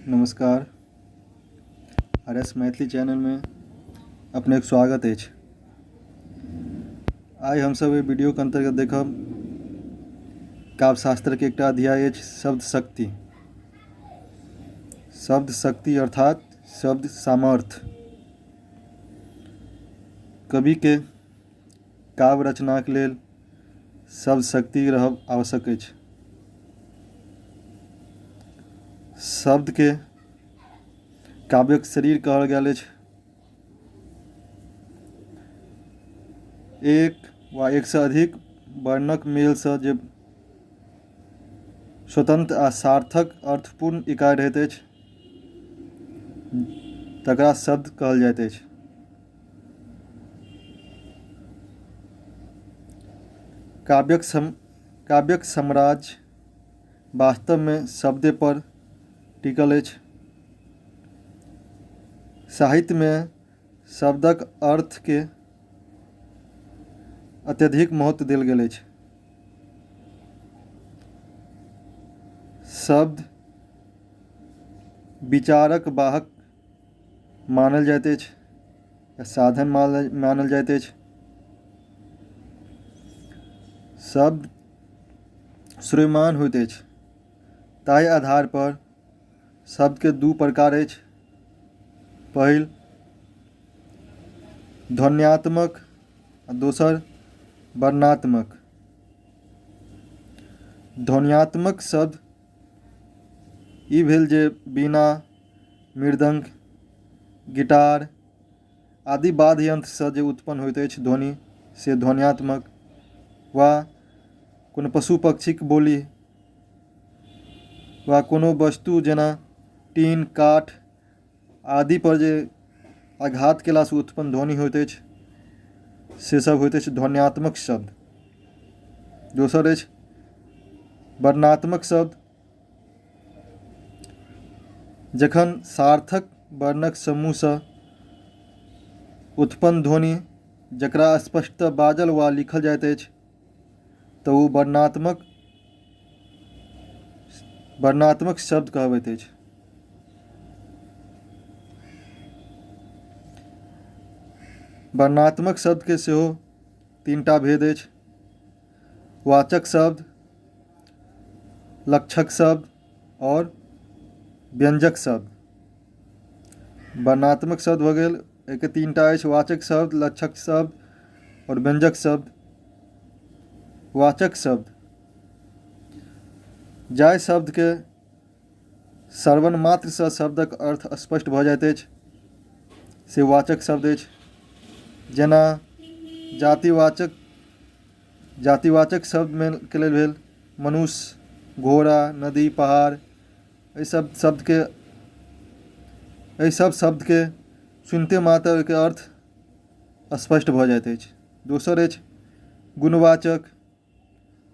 नमस्कार। RS Maithili channel में अपने स्वागत अछि। आइ हमसब एहि वीडियो के अंतर्गत देखब काव्य शास्त्र के एकटा अध्याय अछि शब्द शक्ति। शब्द शक्ति अर्थात शब्द सामर्थ्य। कवि के काव्य रचनाक लेल शब्द शक्ति रहब आवश्यक अछि। शब्द के काव्यक शरीर कहल गेल अछि। एक वा एक से अधिक वर्णक मेल से जे स्वतंत्र आ सार्थक अर्थपूर्ण इकाई रहैत अछि तकरा शब्द कहल जाइत अछि। काव्यक साम्राज्य वास्तव में शब्दे पर टिकल अछि। साहित्य में शब्दक अर्थ के अत्यधिक महत्व देल गेल अछि। शब्द विचारक वाहक मानल जाइत अछि या साधन मानल जाइत अछि। शब्द श्रूयमाण होइत अछि, ताहि आधार पर शब्द के दू प्रकार अछि। पहिल ध्वन्यात्मक आ दोसर वर्णात्मक। ध्वन्यात्मक शब्द ई भेल जे बीना, मृदंग, गिटार आदि वाद्य यंत्र से जे उत्पन्न होइत अछि ध्वनि से ध्वन्यात्मक, वा कोनो पशु पक्षीक बोली वा कोनो वस्तु जेना टीन, काठ आदि पर जे आघात केला से उत्पन्न ध्वनि होइत अछि से सब होइत अछि ध्वन्यात्मक शब्द। दोसर अछि वर्णात्मक शब्द। जखन सार्थक वर्णक समूह से उत्पन्न ध्वनि जकरा स्पष्टतः बाजल वा लिखल जाइत अछि तऽ ओ वर्णात्मक शब्द कहबैत अछि। वर्णात्मक शब्द के सेहो तीनटा भेद अछि। वाचक शब्द, लक्षक शब्द और व्यंजक शब्द। वर्णात्मक शब्द भऽ गेल, एके तीनटा अछि, वाचक शब्द, लक्षक शब्द और व्यंजक शब्द। वाचक शब्द जाहि शब्द के श्रवण मात्र से शब्दक अर्थ स्पष्ट भऽ जाइत अछि से वाचक शब्द अछि। जेना जातिवाचक शब्द में के लेल भेल मनुष्य, घोड़ा, नदी, पहाड़। एहि सब शब्द के सुनते मात्र के अर्थ स्पष्ट भऽ जाइत अछि। दोसर अछि गुणवाचक।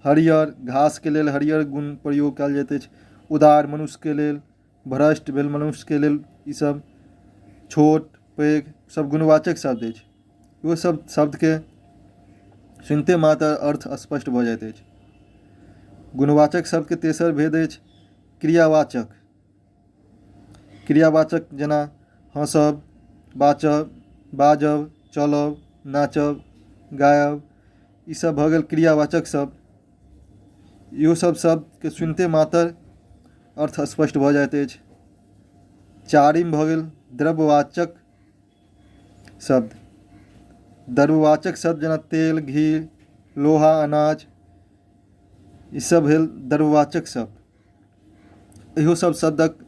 हरियर, घास के लेल हरियर गुण प्रयोग कयल जाइत अछि। उदार मनुष्य के लेल, भ्रष्ट भेल मनुष्य के लेल। ई सब छोट पैघ सब गुणवाचक शब्द अछि। ओ सब शब्द के सुनते मात्र अर्थ स्पष्ट भऽ जाइत अछि। गुणवाचक शब्द के तेसर भेद अछि क्रियावाचक। क्रियावाचक जेना हँसब, बाजब, चलब, नाचब, गायब। ई सब भऽ गेल क्रियावाचक शब्द। इहो सब शब्द के सुनते मात्र अर्थ स्पष्ट भऽ जाइत अछि। चारिम भऽ गेल द्रव्यवाचक शब्द। द्रव्यवाचक शब्द जेना तेल, घी, लोहा, अनाज। ई सब भेल द्रव्यवाचक शब्द। इहो सब शब्दक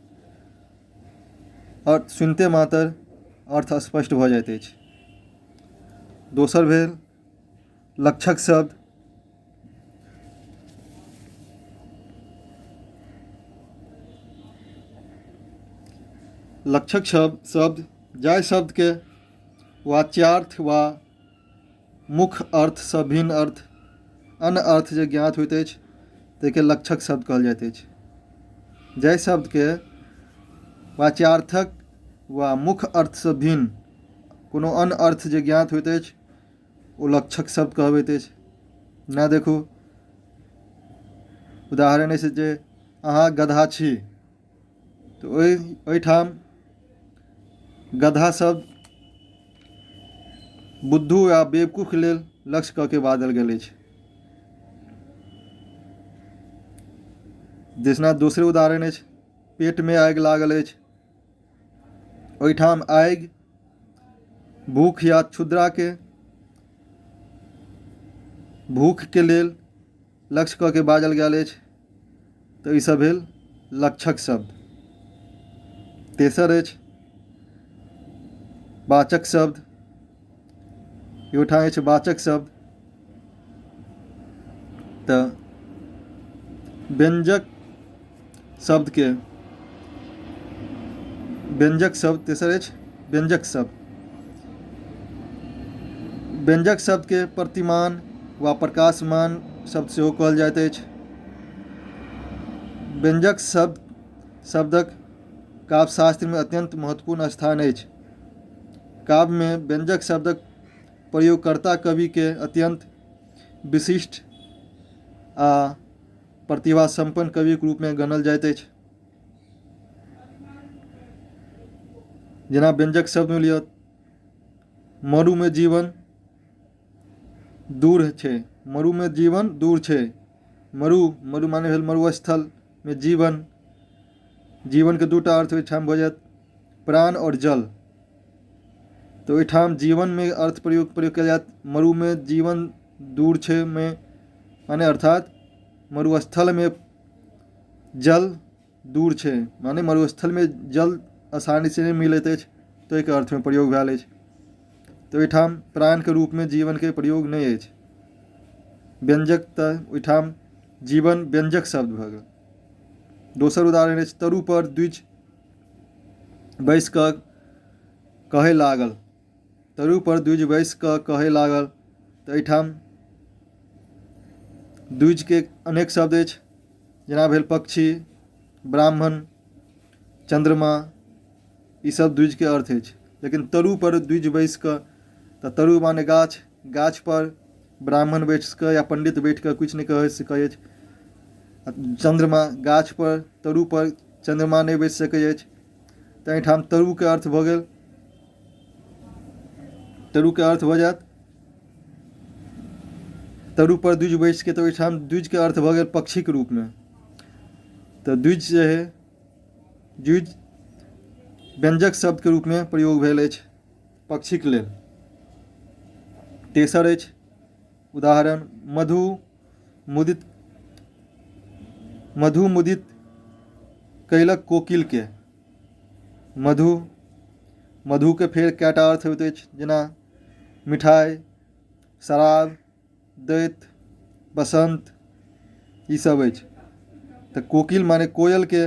अर्थ सुनते मात्र अर्थ स्पष्ट भऽ जाइत अछि। दोसर भेल लक्षक शब्द। लक्षक शब्द जाहि शब्द के वाच्यार्थ वा मुख्य अर्थ से भिन्न अन्य अर्थ जे ज्ञात होइत अछि ताके लक्षक शब्द कहल जाइत अछि। जाहि शब्द के वाच्यार्थक वा मुख्य अर्थ से भिन्न कोनो अन्य अर्थ जे ज्ञात होइत अछि ओ लक्षक शब्द कहबैत अछि। ना देखू उदाहरण अछि जे अहाँ गधा छी, तो ओहिठाम गधा शब्द बुद्धू या बेवकूफ लेल लक्ष्य कऽ के बाजल गेल अछि। दिसना दोसर उदाहरण अछि, पेट में आगि लागल अछि। ओहिठाम आगि भूख या क्षुद्रा के भूख के लेल लक्ष्य कऽ के बाजल गेल अछि, तो ई सब भेल लक्षक शब्द। तेसर अछि वाचक शब्द। ओहिठाम अछि वाचक शब्द, तो व्यंजक शब्द के व्यंजक शब्द। तेसर अछि व्यंजक शब्द। व्यंजक शब्द के प्रतिमान वा प्रकाशमान शब्द सेहो कहल जाइत अछि। व्यंजक शब्दक काव्यशास्त्र में अत्यंत महत्वपूर्ण स्थान अछि। काव्य में व्यंजक शब्दक प्रयोगकर्ता कवि के अत्यंत विशिष्ट आ प्रतिभा संपन्न कवि के रूप में गणल जाइत अछि। जेना व्यंजक शब्द में लिअ, मरु में जीवन दूर छै। मरु में जीवन दूर छै। मरु माने भेल मरुस्थल में जीवन। जीवन के दूटा अर्थ ओहिठाम भऽ जायत, प्राण और जल। तो ओहिठाम जीवन में अर्थ प्रयोग कयल जायत। मरु में जीवन दूर छै में माने अर्थात मरुस्थल में जल दूर छै, माने मरुस्थल में जल आसानी से नहीं मिलैत अछि, तो एक अर्थ में प्रयोग भेल अछि। तो ओहिठाम प्राण के रूप में जीवन के प्रयोग नहीं अछि। व्यंजक तऽ ओहिठाम जीवन व्यंजक शब्द भऽ गेल। दोसर उदाहरण अछि, तरु पर द्विज बैस कऽ कहै लागल। तरु पर द्विज बैस कऽ कहै लागल, तो एहिठाम द्विज के अनेक शब्द अछि, जेना भेल पक्षी, ब्राह्मण, चंद्रमा, ई सब द्विज के अर्थ अछि। लेकिन तरु पर द्विज बैस कऽ, तऽ तरु माने गाछ, गाछ पर ब्राह्मण बैठ कऽ या पंडित बैठ कऽ कुछ नहीं कह सकै अछि। चंद्रमा, गाछ पर तरु पर चंद्रमा नहीं बैस सकै अछि। तऽ एहिठाम तरु के अर्थ भऽ गेल, तरु के अर्थ भऽ जायत तरु पर द्विज बैस के, तो ओहिठाम द्विज के अर्थ भऽ गेल पक्षी के रूप में। तो द्विज जे है, द्विज व्यंजक शब्द के रूप में प्रयोग भेल अछि पक्षी के लेल। तेसर अछि उदाहरण, मधु मुदित कयलक कोकिल के। मधु के फेर कएटा अर्थ होइत अछि, जेना मिठाई, शराब, दैत, बसंत, ई सब अछि। तऽ कोकिल माने कोयल के,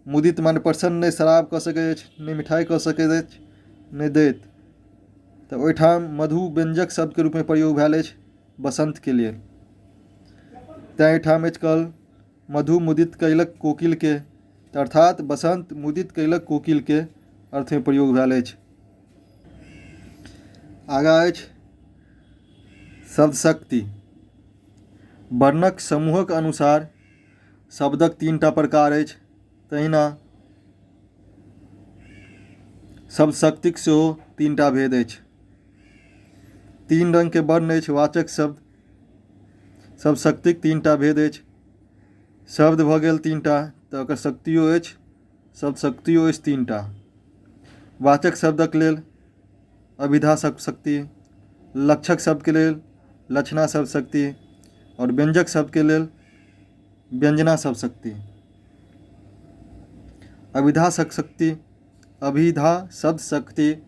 मुदित माने प्रसन्न, नहीं शराब कऽ सकैत अछि, नहीं मिठाई कऽ सकैत अछि, नहीं दैत। तऽ ओहिठाम मधु व्यंजक शब्द के रूप में प्रयोग भेल अछि बसंत के लिए। तैं एहिठाम अछि कहल मधु मुदित कयलक कोकिल के, अर्थात बसंत मुदित कयलक कोकिल के अर्थ में प्रयोग भेल अछि। आगाँ अछि शब्द शक्ति। वर्णक समूहक अनुसार शब्दक 3टा प्रकार अछि। तहिना शब्द शक्तिक सेहो 3टा भेद अछि। 3 रंग के वर्ण अछि वाचक शब्द। शब्द शक्तिक 3टा भेद अछि। शब्द भऽ गेल 3टा, तऽ ओकर शक्तियो अछि, शब्द शक्तियो अछि 3टा। वाचक शब्दक लेल अभिधा शब्द शक्ति, लक्षक शब्द के लेल लक्षणा शब्द शक्ति, और व्यंजक शब्द के लेल व्यंजना शब्द शक्ति। अभिधा शब्द शक्ति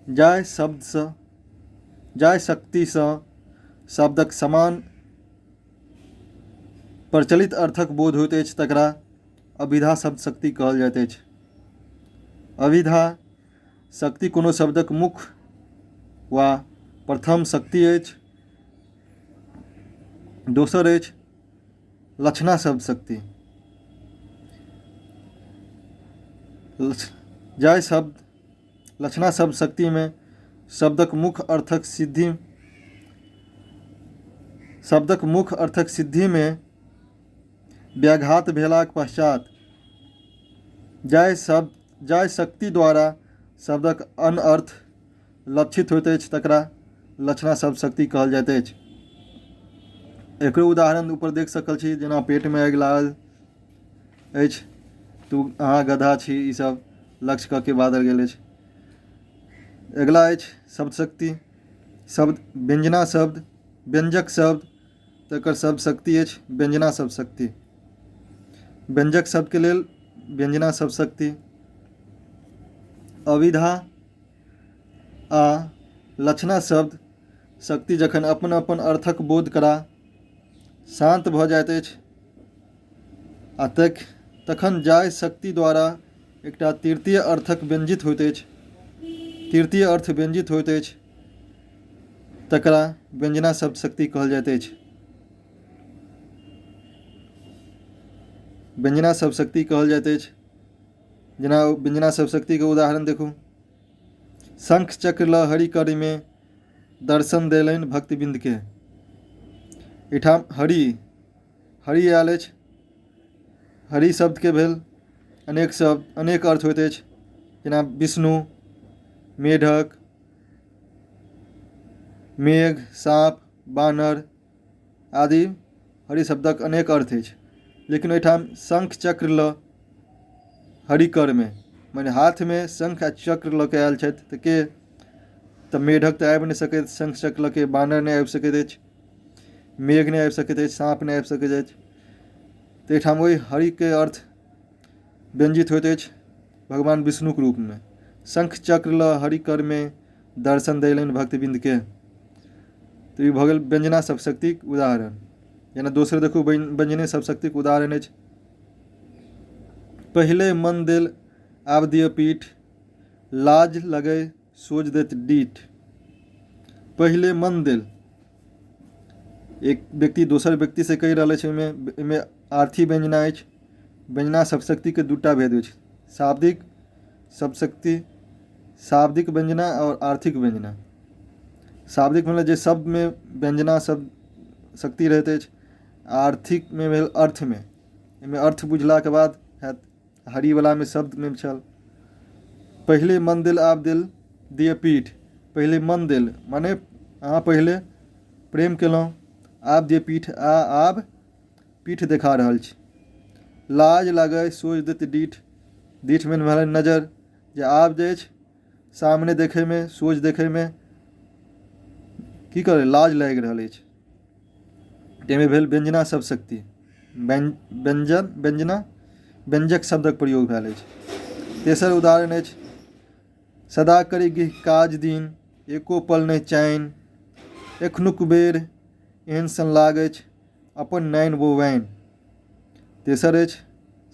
जाय शक्ति सँ शब्दक समान प्रचलित अर्थक बोध होइत अछि, तकरा अभिधा शब्द शक्ति कहल जाइत अछि। अभिधा शक्ति कोनो शब्दक मुख्य वा प्रथम शक्ति अछि। दोसर अछि लक्षणा शब्द शक्ति। लक्षणा शब्द शक्ति में शब्दक मुख्य अर्थक सिद्धि में व्याघात भेलाक पश्चात जाहि शक्ति द्वारा शब्दक अनअर्थ लक्षित होइत अछि तकरा लक्षणा शब्द शक्ति कहल जाइत अछि। एकरो उदाहरण ऊपर देख सकल छी, जेना पेट में आगि लागल अछि, तू अहाँ गधा छी, ई सब लक्ष्य कऽ के बादल गेल अछि। अगिला अछि शब्द शक्ति। शब्द व्यंजना शब्द, व्यंजक शब्द, तकर शब्द शक्ति अछि व्यंजना शब्द शक्ति। व्यंजक शब्द के लेल व्यंजना शब्द शक्ति अविधा आ लक्षणा शब्द शक्ति जखन अपन अपन अर्थक बोध करा शांत भऽ जाइत अछि आ तखन जाहि शक्ति द्वारा एकटा तृतीय अर्थक व्यंजित होइत अछि, तृतीय अर्थ व्यंजित होइत अछि, तकरा व्यंजना शब्द शक्ति कहल जाइत अछि। व्यंजना शब्द शक्ति कहल जाइत अछि। जेना व्यंजना शब्द शक्ति के उदाहरण देखू। शंख चक्र ल हरि कर में दर्शन देलनि भक्त बिंद के। एहिठाम हरि आयल अछि। हरि शब्द के भेल अनेक अर्थ होइत अछि, जेना विष्णु, मेढक, मेघ, साँप, बानर आदि हरि शब्दक अनेक अर्थ अछि। लेकिन एहिठाम शंख चक्र ल हरि कर में, माने हाथ में शंख आ चक्र लऽ के आयल छथि, तऽ के तऽ मेढक तऽ आबि नहि सकैत शंख चक्र लऽ के, बानर नहि आबि सकैत अछि, मेघ नहीं आबि सकैत अछि, साँप नहीं आबि सकैत अछि। तऽ एहिठाम ओहि हरि के अर्थ व्यंजित होइत अछि भगवान विष्णु के रूप में। शंख चक्र ल हरि कर में दर्शन देलनि भक्त बिंद के। तो ई भऽ गेल व्यंजना शब्द शक्तिक उदाहरण। जेना दोसर देखू व्यंजने शब्द शक्तिक उदाहरण अछि। पहिले मन देल आब दिअ पीठ, लाज लगै सोझ देत डीठ। पहिले मन देल, एक व्यक्ति दोसर व्यक्ति से कहि रहल अछि, एहिमे आर्थी व्यंजना अछि। व्यंजना शब्द शक्ति के दूटा भेद अछि, शाब्दिक शब्द शक्ति, शाब्दिक व्यंजना और आर्थिक व्यंजना। शाब्दिक मतलब जे शब्द में व्यंजना शब्द शक्ति रहैत अछि, आर्थिक में भेल अर्थ में। एहिमे अर्थ बुझला के बाद हैत। हरि वाला में शब्द में छल पहिले मन देल आब दिल दिअ पीठ। पहिले मन देल माने अहाँ पहिले प्रेम केलहुँ, आब दिअ पीठ, आब पीठ देखा रहल छी। लाज लागै सोझ देत डीठ। डीठ में भेल नजर, जे आब जे अछि सामने देखे में, सोझ देखे में की करे लाज लागि रहल अछि। एहिमे भेल व्यंजना शब्द शक्ति। व्यंजना व्यंजक शब्दक प्रयोग भेल अछि। तेसर उदाहरण अछि सदा करी गिह काज दिन, एको पल नहि चैन। एखनुक बेर एहन सन लागैछ अपन नैन वो वैन। तेसर अछि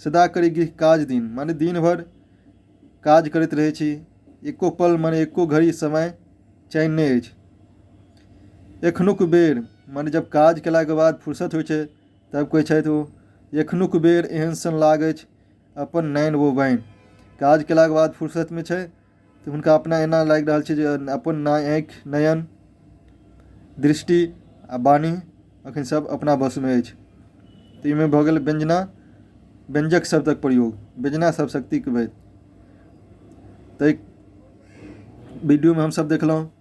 सदा करी गिह काज दिन, माने दिन भर काज करैत रहै छी, एको पल माने एको घड़ी समय चैन नहि अछि। एखनुक बेर माने जब काज केला के बाद फुर्सत होइ छै तब कहै छथि ओ एखनुक बेर एहन सन लागैछ अपन नैन वो वैन। काज केला के बाद फुर्सत में छै तऽ हुनका अपना एना लागि रहल छै जे अपन आँखि, नयन, दृष्टि आ वाणी अखन सब अपना बस में अछि। तऽ एहिमे भऽ गेल व्यंजक शब्दक प्रयोग, व्यंजना शब्द शक्ति के भेद। तऽ वीडियो में हमसब देखलहुँ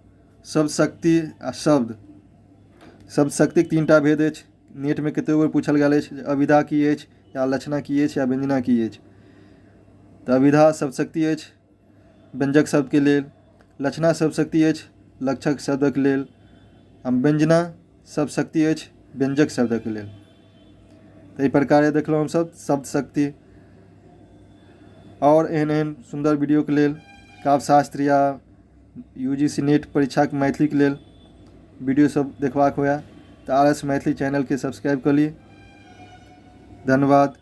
शब्द शक्ति आ शब्द शक्तिक तीनटा भेद अछि। नेट में कतेक बेर पूछल गेल अछि अविधा की अछि, या लक्षणा की अछि, या व्यंजना की अछि। तऽ अविधा शब्द शक्ति अछि व्यंजक शब्द के लेल, लक्षणा शब्द शक्ति अछि लक्षक शब्दक लेल, व्यंजना शब्द शक्ति अछि व्यंजक शब्दक लेल। तऽ एहि प्रकारे देखलहुँ हमसब शब्द शक्ति। और एहन एहन सुंदर वीडियो के लेल काव्यशास्त्र या UGC नेट परीक्षा के मैथिली के लेल वीडियो सब देखबाक हुए तऽ RS मैथिली चैनल के सब्सक्राइब कर ली। धन्यवाद।